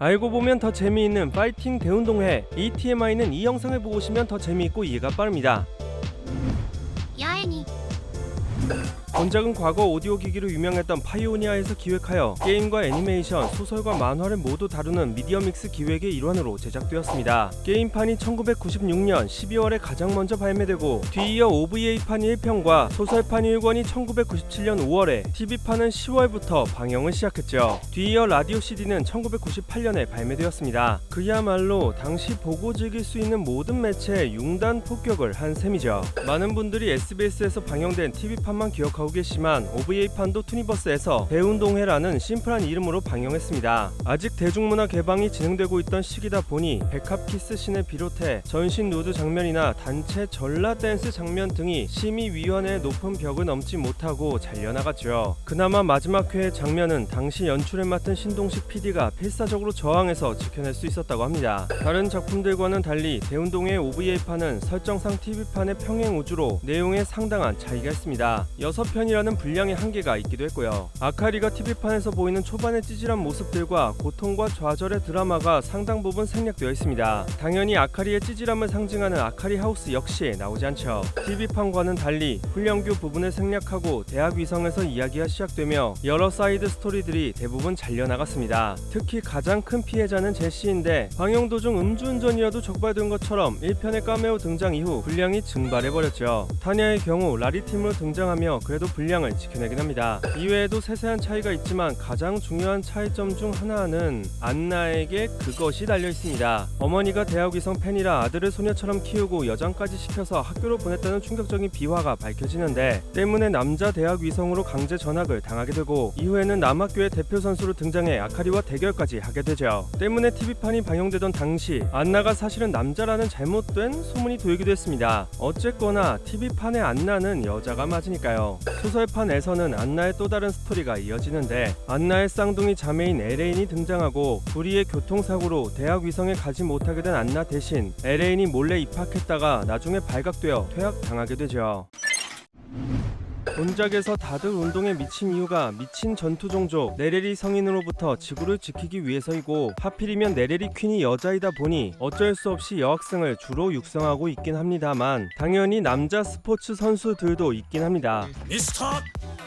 알고 보면 더 재미있는 파이팅 대운동회. 이 TMI는 이 영상을 보고 오시면 더 재미있고 이해가 빠릅니다. 八重に 원작은 과거 오디오 기기로 유명했던 파이오니아에서 기획하여 게임과 애니메이션, 소설과 만화를 모두 다루는 미디어 믹스 기획의 일환으로 제작되었습니다. 게임판이 1996년 12월에 가장 먼저 발매되고 뒤이어 OVA판 1편과 소설판 1권이 1997년 5월에 TV판은 10월부터 방영을 시작했죠. 뒤이어 라디오 CD는 1998년에 발매되었습니다. 그야말로 당시 보고 즐길 수 있는 모든 매체에 융단 폭격을 한 셈이죠. 많은 분들이 SBS에서 방영된 TV판만 기억하고 계시지만 OVA판도 투니버스에서 대운동회라는 심플한 이름으로 방영했습니다. 아직 대중문화 개방이 진행되고 있던 시기다 보니 백합키스 씬을 비롯해 전신 누드 장면이나 단체 전라 댄스 장면 등이 심의위원회의 높은 벽을 넘지 못하고 잘려나갔죠. 그나마 마지막 회의 장면은 당시 연출을 맡은 신동식 PD가 필사적으로 저항해서 지켜낼 수 있었다고 합니다. 다른 작품들과는 달리 대운동회 OVA판은 설정상 TV판의 평행 우주로 내용에 상당한 차이가 있습니다. 6편이라는 분량의 한계가 있기도 했고요. 아카리가 TV판에서 보이는 초반의 찌질한 모습들과 고통과 좌절의 드라마가 상당 부분 생략되어 있습니다. 당연히 아카리의 찌질함을 상징하는 아카리 하우스 역시 나오지 않죠. TV판과는 달리 훈련교 부분을 생략하고 대학 위성에서 이야기가 시작되며 여러 사이드 스토리들이 대부분 잘려나갔습니다. 특히 가장 큰 피해자는 제시인데 방영 도중 음주운전이라도 적발된 것처럼 1편의 카메오 등장 이후 분량이 증발해버렸죠. 타냐의 경우 라리팀으로 등장하며 그래도 분량을 지켜내긴 합니다. 이외에도 세세한 차이가 있지만 가장 중요한 차이점 중 하나는 안나에게 그것이 달려 있습니다. 어머니가 대학 위성 팬이라 아들을 소녀처럼 키우고 여장까지 시켜서 학교로 보냈다는 충격적인 비화가 밝혀지는데 때문에 남자 대학 위성으로 강제 전학을 당하게 되고 이후에는 남학교의 대표 선수로 등장해 아카리와 대결까지 하게 되죠. 때문에 TV판이 방영되던 당시 안나가 사실은 남자라는 잘못된 소문이 돌기도 했습니다. 어쨌거나 TV판의 안나는 여자가 맞으니까요. 소설판에서는 안나의 또 다른 스토리가 이어지는데 안나의 쌍둥이 자매인 에레인이 등장하고 불의의 교통사고로 대학 위성에 가지 못하게 된 안나 대신 에레인이 몰래 입학했다가 나중에 발각되어 퇴학당하게 되죠. 본작에서 다들 운동에 미친 이유가 미친 전투 종족 네레리 성인으로부터 지구를 지키기 위해서이고 하필이면 네레리 퀸이 여자이다 보니 어쩔 수 없이 여학생을 주로 육성하고 있긴 합니다만 당연히 남자 스포츠 선수들도 있긴 합니다. 미스터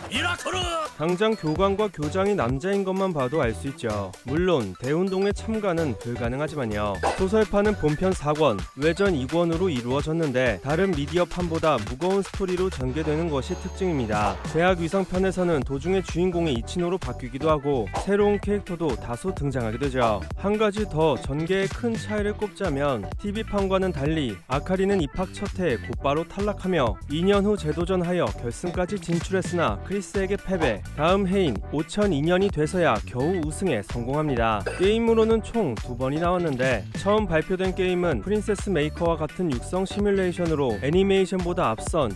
미라클! 당장 교관과 교장이 남자인 것만 봐도 알 수 있죠. 물론 대운동에 참가는 불가능하지만요. 소설판은 본편 4권, 외전 2권으로 이루어졌는데 다른 미디어판보다 무거운 스토리로 전개되는 것이 특징입니다. 대학 위성편에서는 도중에 주인공이 이치노로 바뀌기도 하고 새로운 캐릭터도 다소 등장하게 되죠. 한 가지 더 전개의 큰 차이를 꼽자면 TV판과는 달리 아카리는 입학 첫 해에 곧바로 탈락하며 2년 후 재도전하여 결승까지 진출했으나 크리스에게 패배, 다음 해인 5002년이 돼서야 겨우 우승에 성공합니다. 게임으로는 총 2번이 나왔는데 처음 발표된 게임은 프린세스 메이커와 같은 육성 시뮬레이션으로 애니메이션보다 앞선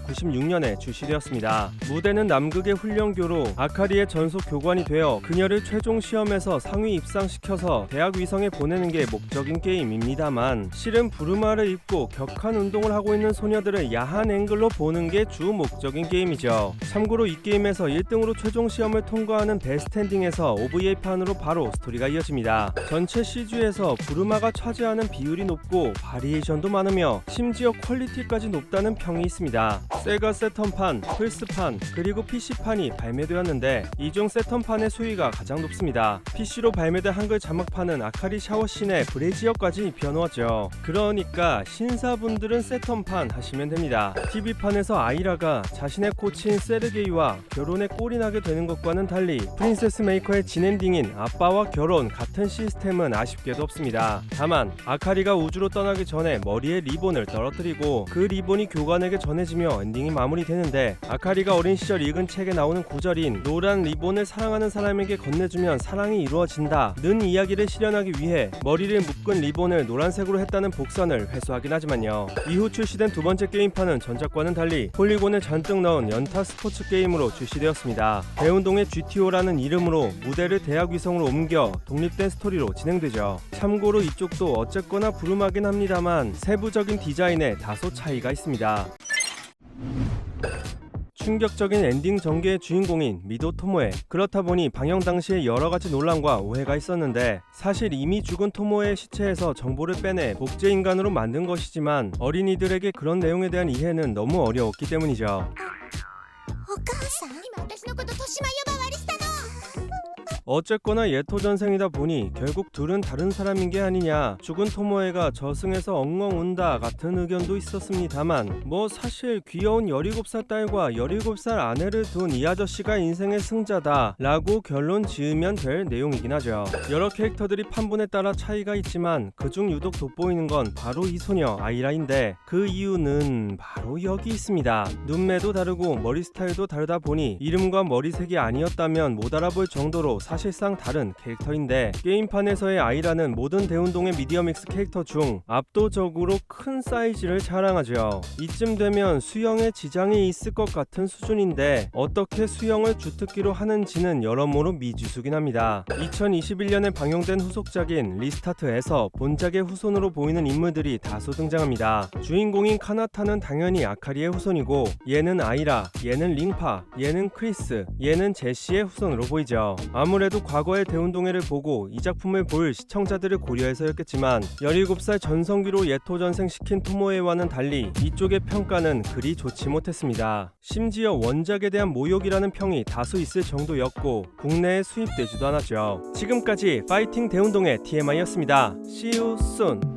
1996년에 출시되었습니다. 무대는 남극의 훈련교로 아카리의 전속 교관이 되어 그녀를 최종 시험에서 상위 입상시켜서 대학 위성에 보내는 게 목적인 게임입니다만 실은 부르마를 입고 격한 운동을 하고 있는 소녀들을 야한 앵글로 보는 게 주 목적인 게임이죠. 참고로 이 게임에서 1등으로 최종 시험을 통과하는 베스트 엔딩에서 OVA판으로 바로 스토리가 이어집니다. 전체 CG에서 부르마가 차지하는 비율이 높고 바리에이션도 많으며 심지어 퀄리티까지 높다는 평이 있습니다. 세가 세턴판, 플스판, 그리고 PC판이 발매되었는데 이 중 세턴판의 수위가 가장 높습니다. PC로 발매된 한글 자막판은 아카리 샤워씬에 브래지어까지 입혀놓았죠. 그러니까 신사분들은 세턴판 하시면 됩니다. TV판에서 아이라가 자신의 코치인 세르게이와 결혼에 꼴이 나게 되는 것과는 달리 프린세스 메이커의 진엔딩인 아빠와 결혼 같은 시스템은 아쉽게도 없습니다. 다만 아카리가 우주로 떠나기 전에 머리에 리본을 떨어뜨리고 그 리본이 교관에게 전해지며 엔딩이 마무리되는데 아카리가 어린 시절 읽은 책에 나오는 구절인 노란 리본을 사랑하는 사람에게 건네주면 사랑이 이루어진다 는 이야기를 실현하기 위해 머리를 묶은 리본을 노란색으로 했다는 복선을 회수하긴 하지만요. 이후 출시된 두 번째 게임판은 전작과는 달리 폴리곤을 잔뜩 넣은 연타 스포츠 게임으로 출시되었습니다. 대운동의 GTO라는 이름으로 무대를 대학 위성으로 옮겨 독립된 스토리로 진행되죠. 참고로 이쪽도 어쨌거나 부름하긴 합니다만 세부적인 디자인에 다소 차이가 있습니다. 충격적인 엔딩 전개의 주인공인 미도 토모에. 그렇다 보니 방영 당시에 여러 가지 논란과 오해가 있었는데 사실 이미 죽은 토모에의 시체에서 정보를 빼내 복제 인간으로 만든 것이지만 어린이들에게 그런 내용에 대한 이해는 너무 어려웠기 때문이죠. お母さん今私のこと豊島呼ばわりしたの 어쨌거나 예토전생이다 보니 결국 둘은 다른 사람인 게 아니냐, 죽은 토모에가 저승에서 엉엉 운다 같은 의견도 있었습니다만 뭐 사실 귀여운 17살 딸과 17살 아내를 둔 이 아저씨가 인생의 승자다 라고 결론 지으면 될 내용이긴 하죠. 여러 캐릭터들이 판본에 따라 차이가 있지만 그중 유독 돋보이는 건 바로 이 소녀 아이라인데 그 이유는 바로 여기 있습니다. 눈매도 다르고 머리 스타일도 다르다 보니 이름과 머리색이 아니었다면 못 알아볼 정도로 사실상 다른 캐릭터인데 게임판에서의 아이라는 모든 대운동의 미디어믹스 캐릭터 중 압도적으로 큰 사이즈를 자랑하죠. 이쯤 되면 수영에 지장이 있을 것 같은 수준인데 어떻게 수영을 주특기로 하는지는 여러모로 미지수긴 합니다. 2021년에 방영된 후속작인 리스타트에서 본작의 후손으로 보이는 인물들이 다수 등장합니다. 주인공인 카나타는 당연히 아카리의 후손이고 얘는 아이라, 얘는 링파, 얘는 크리스, 얘는 제시의 후손으로 보이죠. 아무래도 과거의 대운동회를 보고 이 작품을 볼 시청자들을 고려해서였겠지만 17살 전성기로 예토전생 시킨 토모에와는 달리 이쪽의 평가는 그리 좋지 못했습니다. 심지어 원작에 대한 모욕이라는 평이 다수 있을 정도였고 국내에 수입되지도 않았죠. 지금까지 파이팅 대운동회 TMI였습니다. See you soon!